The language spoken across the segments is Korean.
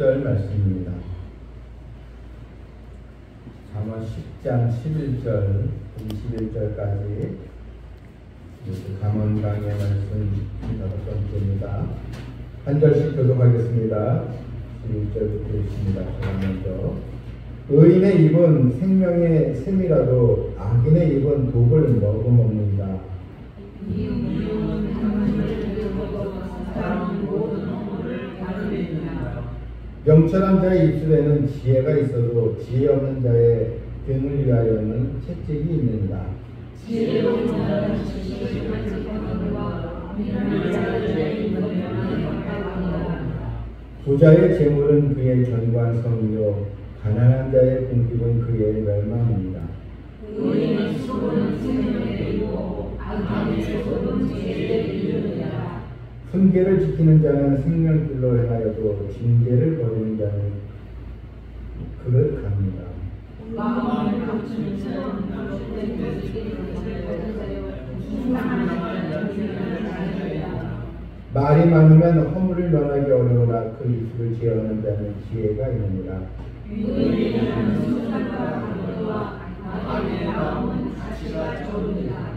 11절 말씀입니다. 잠언 10장 11절 21절까지 잠언 강의 말씀 5번째입니다. 한 절씩 교독하겠습니다. 11절부터 있습니다. 제가 먼저 의인의 입은 생명의 샘이라도 악인의 입은 독을 머금었느니라. 명철한 자의 입술에는 지혜가 있어도 지혜 없는 자의 등을 위하여는 채찍이 있느니라. 지혜로운 자는 지식을 가지고와 미련한 자의 입은 영광이라. 부자의 재물은 그의 견관성이요 가난한 자의 궁핍은 그의 멸망입니다. 의인의 수고는 생명에 이르고 악인의 수고는 지혜에 이르느니라. 훈계를 지키는 자는 생명길로 행하여도 징계를 버리는 자는 그를 갑니다. 마음을 감추는 자는 감추는 것이 말이 많으면 허물을 면하기 어려우나 그 입술을 제어하는 자는 지혜가 있느니라. 의인은 순간과 강도와 악인의 마음은 가치가 좋으니라.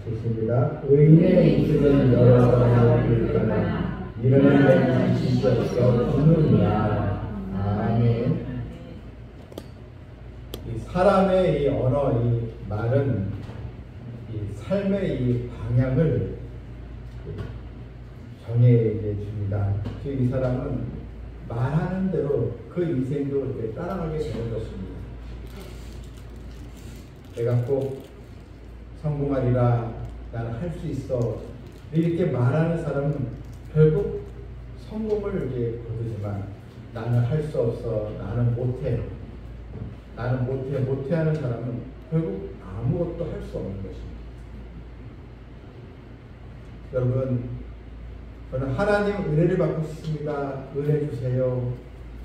좋습니다. 의인의 입술은 여러 사람을 부르거나 미련한 자는 진짜 없느니라. 아멘. 이 사람의 이 언어, 이 말은 이 삶의 이 방향을 정해 줍니다. 즉 이 사람은 말하는 대로 그 인생도 이렇게 따라가게 되는 것입니다. 내가 꼭 성공하리라, 나는 할 수 있어, 이렇게 말하는 사람은 결국 성공을 이제 거두지만 나는 할 수 없어, 나는 못해, 나는 못해 하는 사람은 결국 아무것도 할 수 없는 것입니다. 여러분, 저는 하나님 은혜를 받고 싶습니다. 은혜 주세요.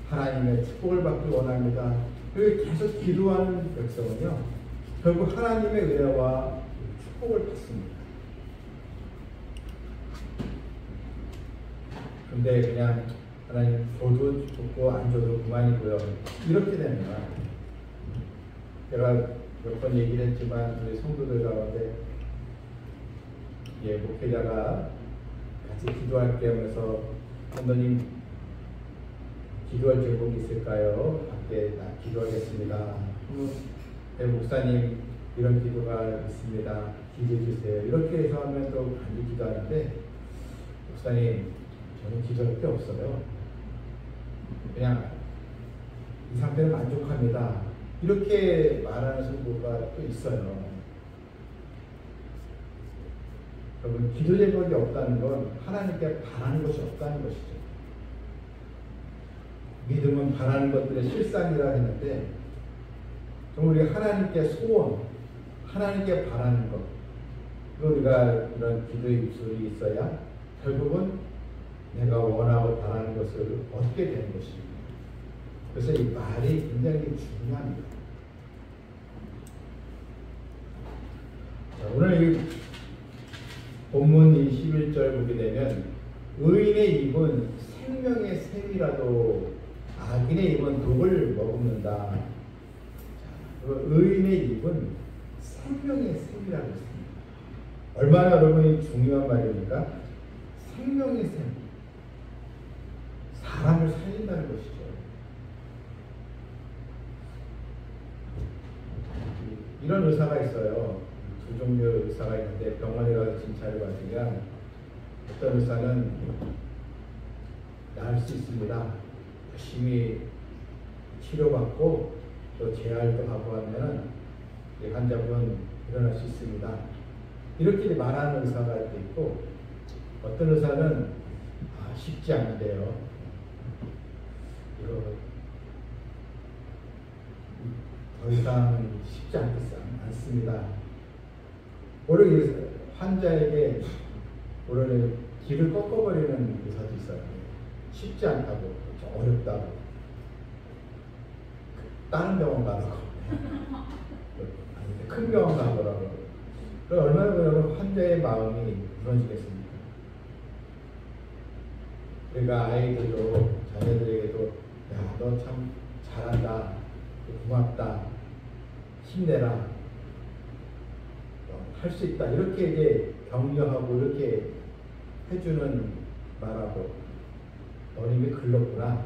하나님의 축복을 받기 원합니다. 그리고 계속 기도하는 백성은요, 결국 하나님의 은혜와 축복을 받습니다. 근데 그냥 하나님 줘도 좋고 안 줘도 그만이고요, 이렇게 되면, 제가 몇 번 얘기를 했지만 우리 성도들 가운데 목회자가 같이 기도할게 하면서 선생님 기도할 제목이 있을까요? 밖에 기도하겠습니다. 목사님 이런 기도가 있습니다. 기도해 주세요. 이렇게 해서 하면 또 간절히 기도하는데, 목사님 저는 기도할 게 없어요. 그냥 이 상태는 만족합니다. 이렇게 말하는 성도가 또 있어요. 여러분, 기도 제목이 없다는 건 하나님께 바라는 것이 없다는 것이죠. 믿음은 바라는 것들의 실상이라 했는데, 우리 하나님께 소원, 하나님께 바라는 것, 우리가 이런 기도의 입술이 있어야 결국은 내가 원하고 바라는 것을 얻게 되는 것입니다. 그래서 이 말이 굉장히 중요합니다. 자, 오늘 이 본문 21절 보게 되면 의인의 입은 생명의 샘이라도 악인의 입은 독을 머금는다. 의인의 입은 생명의 샘이라고 했습니다. 얼마나 여러분이 중요한 말입니까? 생명의 샘. 사람을 살린다는 것이죠. 이런 의사가 있어요. 두 종류의 의사가 있는데, 병원에 가서 진찰을 받으면 어떤 의사는 나을 수 있습니다. 열심히 치료받고 또 재활도 하고 하면 환자분 일어날 수 있습니다. 이렇게 말하는 의사가 있고, 어떤 의사는 쉽지 않은데요, 이거 더 이상 쉽지 않습니다. 오히려 환자에게 오히려 길을 꺾어버리는 의사도 있어요. 쉽지 않다고, 어렵다고, 다른 병원 가라고, 큰 병원 가보라고. 그럼 얼마나 여러분 환자의 마음이 무너지겠습니까? 그러니까 아이들도, 자녀들에게도 힘내라. 할 수 있다. 이렇게 이제 격려하고 이렇게 해주는 말하고 너는 이미 글렀구나.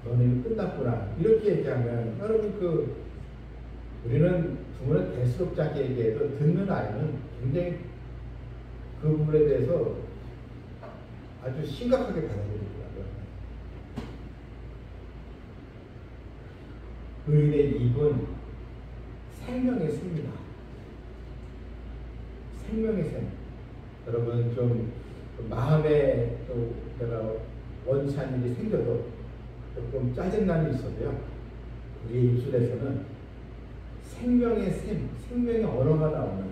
너는 이미 끝났구나. 이렇게 얘기하면 여러분 우리는 부모는 대수롭지 않게 얘기해도 듣는 아이는 굉장히 그 부분에 대해서 아주 심각하게 받아들이더라고요. 의인의 입은 생명의 샘이다. 생명의 샘. 여러분 좀 마음에 또 내가 원치 않는 일이 생겨도 조금 짜증남이 있어도요. 우리 입술에서는 생명의 샘, 생명의 언어가 나오는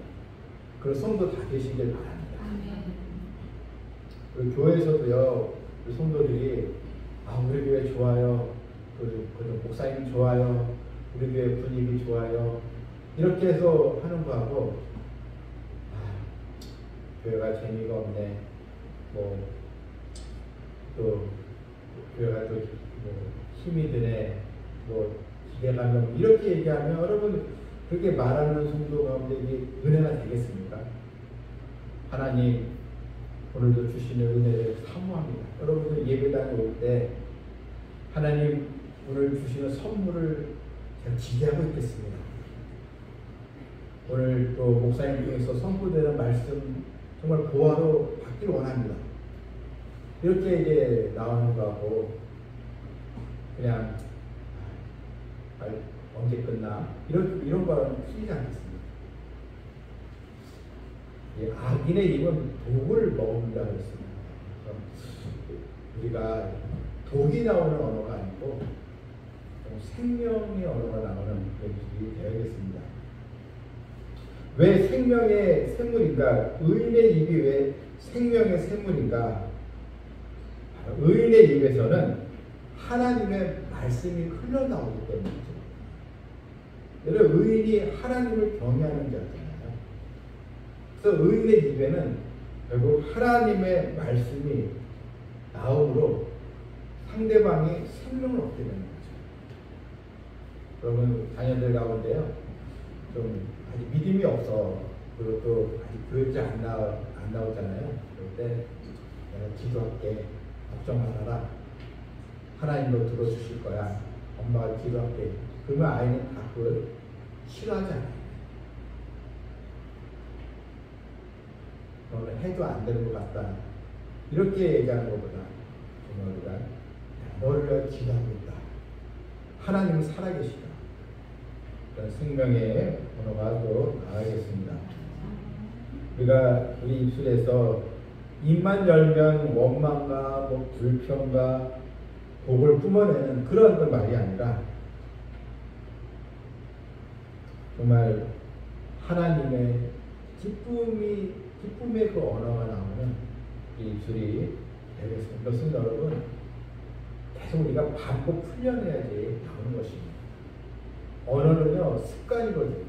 그런 성도 다 되시길 바랍니다. 그리고 교회에서도요, 우리 성도들이 우리 교회 좋아요, 그리고 목사님 좋아요, 우리 교회 분위기 좋아요, 이렇게 해서 하는 거하고 교회가 재미가 없네, 또 교회가 또 힘이 드네, 기대감이 없네, 이렇게 얘기하면 여러분 그렇게 말하는 성도 가운데 이게 은혜가 되겠습니까? 하나님 오늘도 주시는 은혜를 사모합니다. 여러분들 예배당에 올 때 하나님 오늘 주시는 선물을 제가 기대하고 있겠습니다. 오늘 또 목사님 통해서 선포되는 말씀 정말 보화로 받기를 원합니다. 이렇게 이제 나오는 거하고 그냥 언제 끝나? 이런 거는 틀리지 않겠습니다. 악인의 입은 독을 먹는다고 했습니다. 우리가 독이 나오는 언어가 아니고 생명의 언어가 나오는 것이 되어야겠습니다. 왜 생명의 샘물인가? 의인의 입이 왜 생명의 샘물인가? 의인의 입에서는 하나님의 말씀이 흘러나오기 때문이죠. 여러분 의인이 하나님을 경외하는 자잖아요. 그래서 의인의 입에는 결국 하나님의 말씀이 나옴으로 상대방이 생명을 얻게 되는 거죠. 여러분 자녀들 가운데요, 좀 아직 믿음이 없어, 그리고 또 아직 교육자 안 나오잖아요. 그럴 때 내가 기도할게, 걱정 말아라, 하나님도 들어주실 거야, 엄마가 기도할게. 그러면 아이는 다 그걸 싫어하잖아요. 너는 해도 안 되는 것 같다, 이렇게 얘기하는 것보다 정말 우리가 너를 위해 기도하고 있다, 하나님은 살아계시다, 그런 생명의 언어가 또 나가겠습니다. 우리 입술에서 입만 열면 원망과 불평과 복을 뿜어내는 그런 말이 아니라 정말 하나님의 기쁨의 그 언어가 나오는 이 입술이 되겠습니다. 그것은 여러분 계속 우리가 반복 훈련해야지 나오는 것입니다. 언어는요 습관이거든요.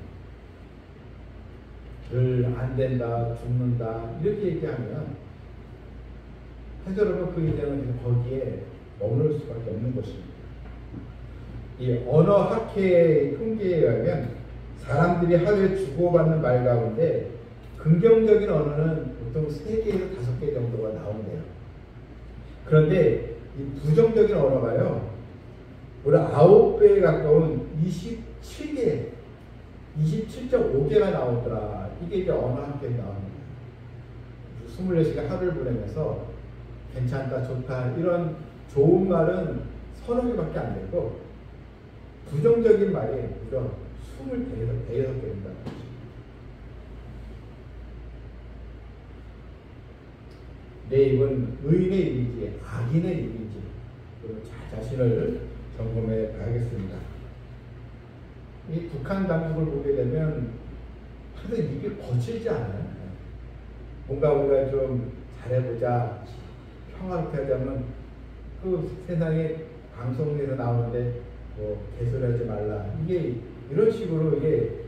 늘 안 된다, 죽는다 이렇게 얘기하면 사실 여러분 그 이제는 거기에 머무를 수밖에 없는 것입니다. 이 언어학회의 통계에 의하면 사람들이 하루에 주고받는 말 가운데 긍정적인 언어는 보통 3개에서 5개 정도가 나온대요. 그런데 이 부정적인 언어가요, 우리 9배에 가까운 27개, 27.5개가 나오더라. 이게 이제 언어학회에 나옵니다. 24시간 하루를 보내면서 괜찮다, 좋다, 이런 좋은 말은 30개밖에 안 되고, 부정적인 말이 무려 25개 된다는 거죠. 내 입은 의인의 입이지 악인의 입이지, 자신을 점검해 봐야겠습니다. 이 북한 당국을 보게 되면 하도 입이 거칠지 않아요. 뭔가 우리가 좀 잘해보자, 평화롭게 하자면 그 세상에 방송에서 나오는데 개소리하지 말라, 이게 이런 식으로 이게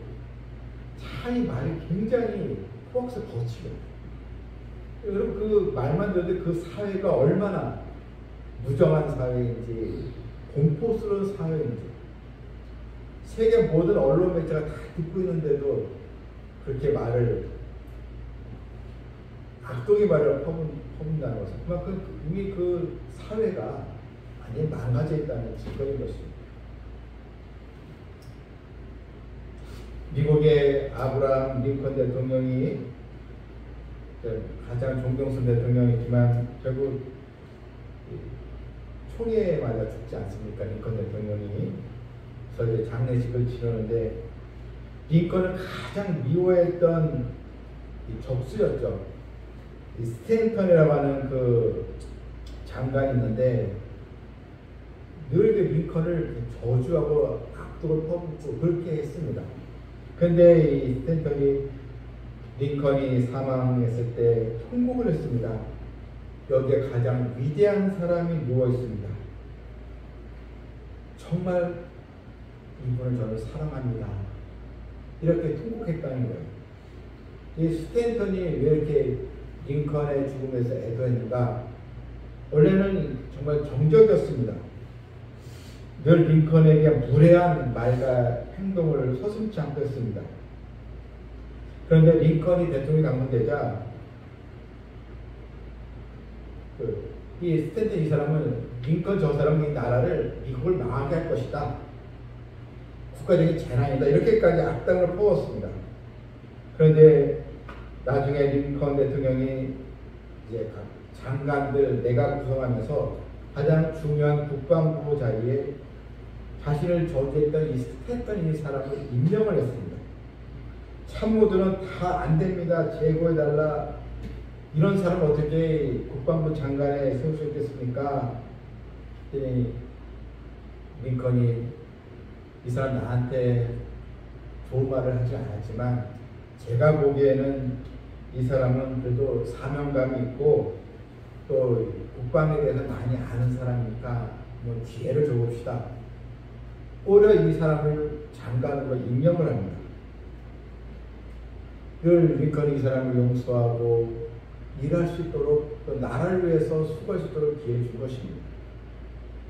참 말이 굉장히 포악스 거치거든요. 여러분 그 말만 들어도 그 사회가 얼마나 무정한 사회인지, 공포스러운 사회인지, 세계 모든 언론 매체가 다 듣고 있는데도 그렇게 말을 악독의 말을 퍼붓는다는 것은 그만큼 이미 그 사회가 많이 망가져 있다는 증거인 것입니다. 미국의 아브라함 링컨 대통령이 가장 존경스러운 대통령이지만 결국 총에 맞아 죽지 않습니까? 링컨 대통령이. 그래서 이제 장례식을 치르는데 링컨을 가장 미워했던 이 적수였죠. 이 스탠턴이라고 하는 그 장관이 있는데 늘 그 링컨을 저주하고 악독을 퍼붓고 그렇게 했습니다. 그런데 이 스탠턴이 링컨이 사망했을 때 통곡을 했습니다. 여기에 가장 위대한 사람이 누워 있습니다. 정말 이분을 저는 사랑합니다. 이렇게 통곡했다는 거예요. 이 스탠턴이 왜 이렇게 링컨의 죽음에서 애도했는가? 원래는 정말 정적이었습니다. 늘 링컨에게 무례한 말과 행동을 서슴지 않고 했습니다. 그런데 링컨이 대통령이 당선되자 이 스탠턴 이 사람은 링컨 저 사람은 이 나라를 미국을 망하게 할 것이다. 국가적인 재난이다. 이렇게까지 악담을 퍼붓습니다. 그런데 나중에 링컨 대통령이 이제 각 장관들 내각 구성하면서 가장 중요한 국방부 자리에 자신을 저지했던 이 스탠턴 이 사람을 임명을 했습니다. 참모들은 다 안 됩니다. 제거해달라. 이런 사람 어떻게 국방부 장관에 세울 수 있겠습니까? 링컨이 이 사람 나한테 좋은 말을 하지 않았지만 제가 보기에는 이 사람은 그래도 사명감이 있고 또 국방에 대해서 많이 아는 사람이니까 뭐 기회를 줘봅시다. 오히려 이 사람을 장관으로 임명을 합니다. 늘 링컨이 이 사람을 용서하고 일할 수 있도록 또 나라를 위해서 수고할 수 있도록 기회를 준 것입니다.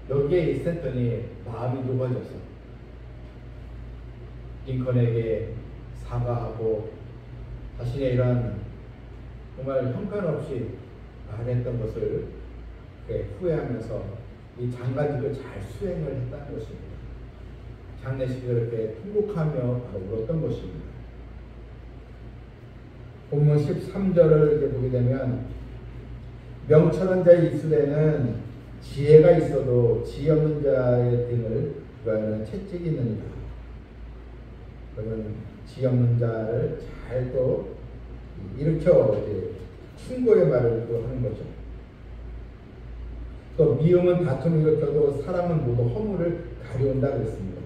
여기에 이 스탠턴이 마음이 녹아져서 링컨에게 사과하고 자신의 이런 정말 형편없이 말했던 것을 후회하면서 이 장관직을 잘 수행을 했다는 것입니다. 장례식을 이렇게 통곡하며 울었던 것입니다. 본문 13절을 보게 되면 명철한 자의 입술에는 지혜가 있어도 지혜 없는 자의 등을 그거는 채찍이 있느니라. 그러면 지혜 없는 자를 잘 또 일으켜 이제 충고의 말을 또 하는 거죠. 또 미움은 다툼을 일으켜도 사람은 모두 허물을 가려운다 그랬습니다.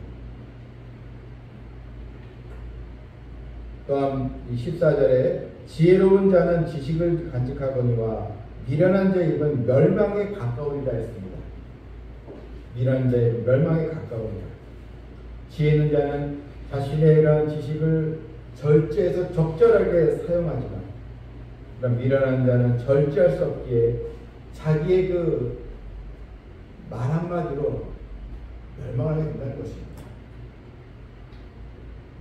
또한 14절에 지혜로운 자는 지식을 간직하거니와 미련한 자의 입은 멸망에 가까우리라 했습니다. 미련한 자의 입은 멸망에 가까우리라. 지혜 있는 자는 자신의 이러한 지식을 절제해서 적절하게 사용하지만 그런 미련한 자는 절제할 수 없기에 자기의 그 말 한마디로 멸망하게 된다는 것입니다.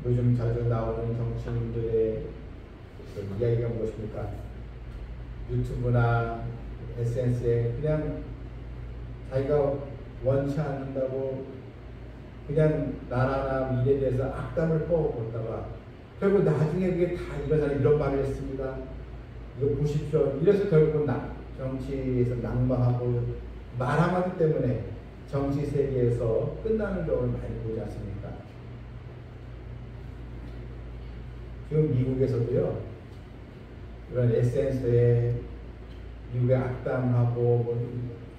요즘 자주 나오는 정치인들의 그 이야기가 무엇입니까? 유튜브나 SNS에 그냥 자기가 원치 않는다고 그냥 나라나 미래에 대해서 악담을 퍼붓다가 결국 나중에 그게 다 이런 사람이 이런 말을 했습니다. 이거 보십시오. 이래서 결국은 정치에서 낙마하고 말 한마디 때문에 정치 세계에서 끝나는 경우를 많이 보지 않습니까? 지금 미국에서도요, 이런 SNS에 미국의 악담하고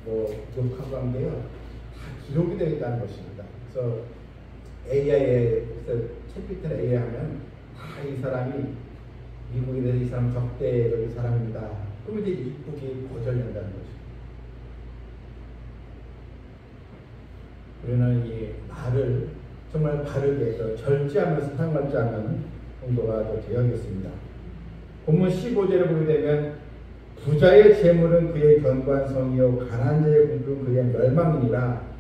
욕하고 한 게요, 다 기록이 되어 있다는 것입니다. 그래서 AI에, 챗피트나 AI 하면 다 이 사람이 미국에 대해서 이 사람 적대적인 사람입니다. 그럼 이제 이쁘게 거절된다는 거죠. 우리는 이 말을 정말 바르게 절제하면서 사용하지 않는 정도가 더 되어야겠습니다. 본문 15절에 보게 되면 부자의 재물은 그의 견관성이요 가난한 자의 공급은 그의 멸망이니라.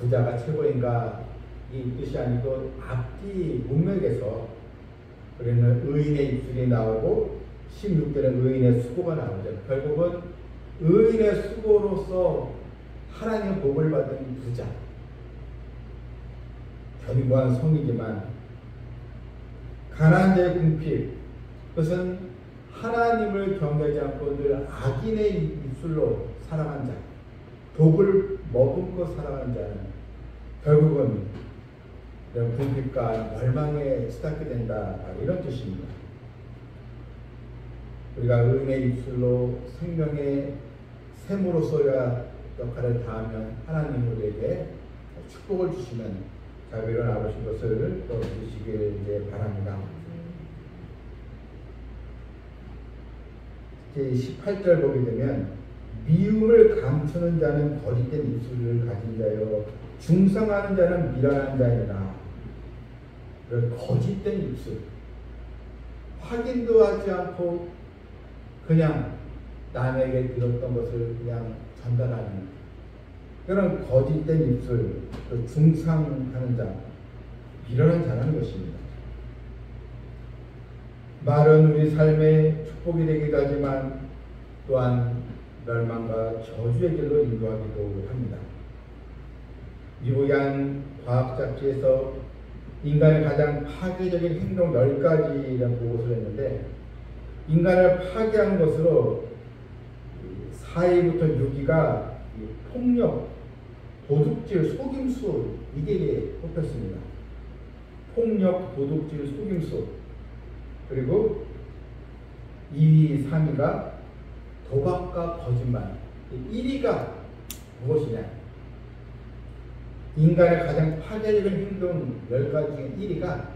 부자가 최고인가 이 뜻이 아니고 앞뒤 문맥에서 우리는 의인의 입술이 나오고 16절은 의인의 수고가 나오죠. 결국은 의인의 수고로서 하나님의 복을 받은 부자, 견고한 성이지만 가난한 자의 궁핍, 그것은 하나님을 경외하지 않고 늘 악인의 입술로 살아간 자, 독을 머금고 살아가는 자는 결국은 이런 궁핍과 멸망에 치닫게 된다, 이런 뜻입니다. 우리가 의인의 입술로 생명의 샘으로서야 역할을 다하면 하나님 우리에게 축복을 주시는 자비로운 아버지 것을 또 주시길 바랍니다. 18절 보게 되면 미움을 감추는 자는 거짓된 입술을 가진 자요 중상하는 자는 미련한 자이라. 거짓된 입술, 확인도 하지 않고 그냥 남에게 들었던 것을 그냥 전달하는 그런 거짓된 입술, 또 중상하는 자, 미련한 자라는 것입니다. 말은 우리 삶의 축복이 되기도 하지만 또한 멸망과 저주의 길로 인도하기도 합니다. 미국의 과학 잡지에서 인간의 가장 파괴적인 행동 10가지라는 보고서를 했는데, 인간을 파괴한 것으로 4위부터 6위가 폭력, 도둑질, 속임수, 이게 뽑혔습니다. 폭력, 도둑질, 속임수. 그리고 2위, 3위가 도박과 거짓말. 1위가 무엇이냐? 인간의 가장 파괴적인 행동 10가지 중에 1위가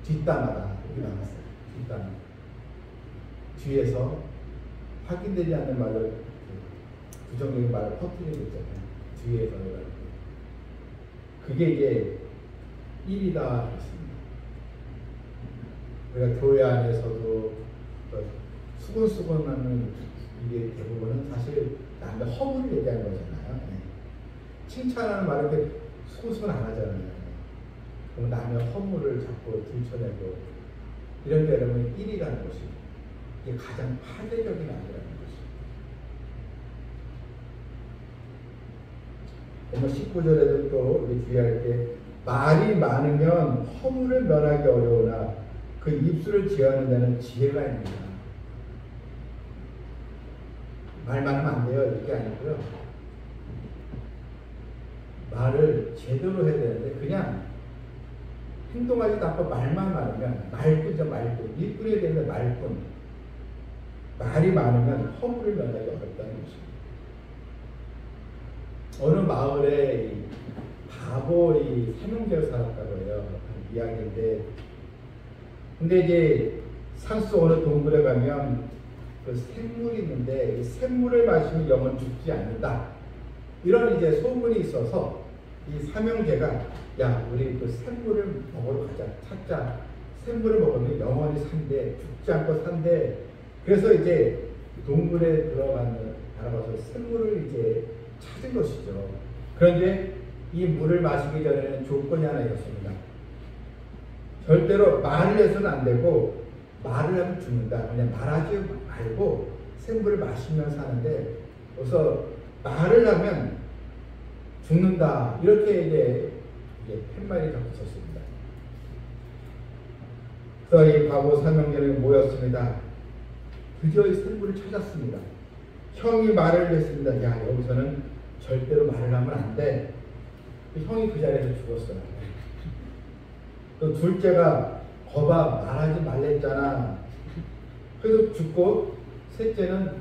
뒷담화다. 이렇게 나왔어요. 뒷담화. 뒤에서 확인되지 않는 말을, 부정적인 말을 퍼뜨리고 있잖아요. 뒤에서. 그게 이제 1위다 했습니다. 우리가 교회 안에서도 수근수근하는 이게 대부분은 사실 남의 허물을 얘기하는 거잖아요. 칭찬하는 말을 이렇게 수근수근 안 하잖아요. 그럼 남의 허물을 자꾸 들춰내고 이런 게 여러분 1위라는 것이 이게 가장 파괴적인 악이라는 것이. 19절에도 또 우리 주의할 때 말이 많으면 허물을 면하기 어려우나 그 입술을 제어하는 데는 지혜가 있습니다. 말만 하면 안 돼요. 이게 아니고요. 말을 제대로 해야 되는데 그냥 행동하지도 않고 말만 많으면 말뿐이죠. 말뿐. 일뿐이 되는데 말뿐. 말이 많으면 허물을 면하기 어렵다는 것입니다. 어느 마을에 바보 삼형제가 살았다고 해요. 이야기인데, 근데 이제 산속 어느 동굴에 가면 그 샘물이 있는데 이 샘물을 마시면 영원 죽지 않는다. 이런 이제 소문이 있어서 이 삼형제가 야 우리 그 샘물을 먹으러 가자, 찾자. 샘물을 먹으면 영원히 산대, 죽지 않고 산대. 그래서 이제 동굴에 들어가서 샘물을 이제 찾은 것이죠. 그런데 이 물을 마시기 전에는 조건이 하나 있었습니다. 절대로 말을 해서는 안 되고 말을 하면 죽는다. 그냥 말하지 말고 샘물을 마시면 사는데 그래서 말을 하면 죽는다. 이렇게 이제 팻말이 적혀 있었습니다. 그래서 이 바보 삼형제는 모였습니다. 드디어 이 샘물을 찾았습니다. 형이 말을 했습니다. 야 여기서는 절대로 말을 하면 안 돼. 형이 그 자리에서 죽었어요. 또 둘째가 거봐 말하지 말랬잖아. 그래서 죽고 셋째는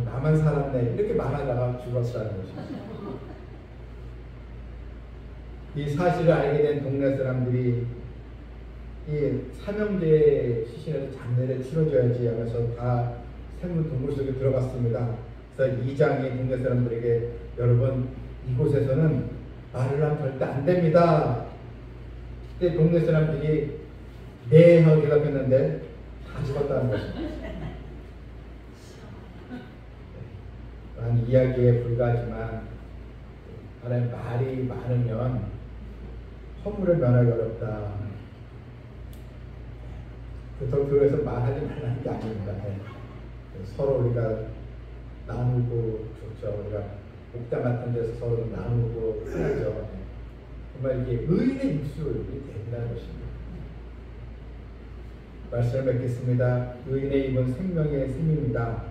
나만 살았네. 이렇게 말하다가 죽었다는 것입니다. 이 사실을 알게 된 동네 사람들이 이 삼형제 시신에서 장례를 치러줘야지 하면서 다 샘물 동굴 속에 들어갔습니다. 그래서 이장이 동네 사람들에게 여러분 이곳에서는 말을 하면 절대 안 됩니다. 그때 동네 사람들이 네 하고 대답했는데 다 죽었다는 것입니다. 한 이야기에 불과하지만 하나님 말이 많으면 허물을 면하기 어렵다. 그렇다고 교회에서 말하지 말라는 게 아닙니다. 네. 서로 우리가 나누고 좋죠. 우리가 목장 같은 데서 서로 나누고 해야죠. 네. 정말 이게 의인의 입술이 된다는 것입니다. 말씀을 맺겠습니다. 의인의 입은 생명의 샘입니다.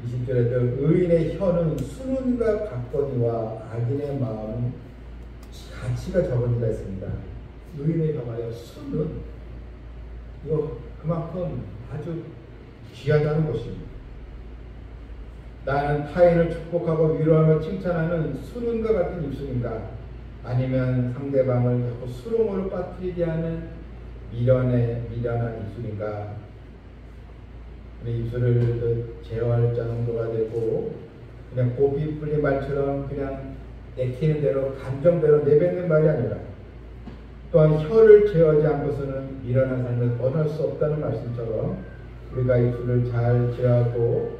20절에도 의인의 혀는 순은과 같거니와 악인의 마음은 가치가 적으니라 했습니다. 의인의 혀가요 순은 이거 그만큼 아주 귀하다는 것입니다. 나는 타인을 축복하고 위로하며 칭찬하는 순은과 같은 입술인가? 아니면 상대방을 자꾸 수렁으로 빠뜨리게 하는 미련한 입술인가? 우리 입술을 제어할 정도가 되고 그냥 고비 풀린 말처럼 그냥 내키는 대로 감정대로 내뱉는 말이 아니라 또한 혀를 제어하지 않고서는 미련한 삶을 벗어날 수 없다는 말씀처럼 우리가 입술을 잘 제어하고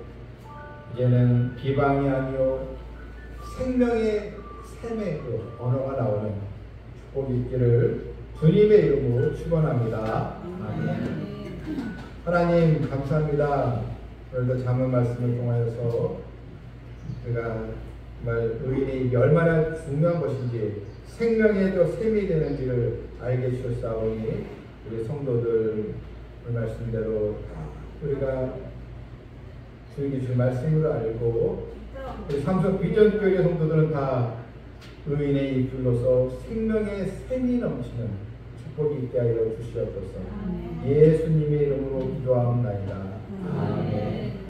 이제는 비방이 아니요 생명의 샘의 그 언어가 나오는 축복이 있기를 주님의 이름으로 축원합니다. 아멘. 하나님 감사합니다. 오늘도 잠언 말씀을 통하여서 우리가 정말 의인의 입이 얼마나 중요한 것인지 생명의 또 샘이 되는지를 알게 주셨사오니 우리 성도들 오늘 말씀대로 우리가 주님이 주신 말씀으로 알고 우리 삼성 비전교회 성도들은 다 의인의 입술로서 생명의 샘이 넘치는 축복이 있게 하여 주시옵소서. 예수님의 이름으로 기도하옵나이다. 아멘.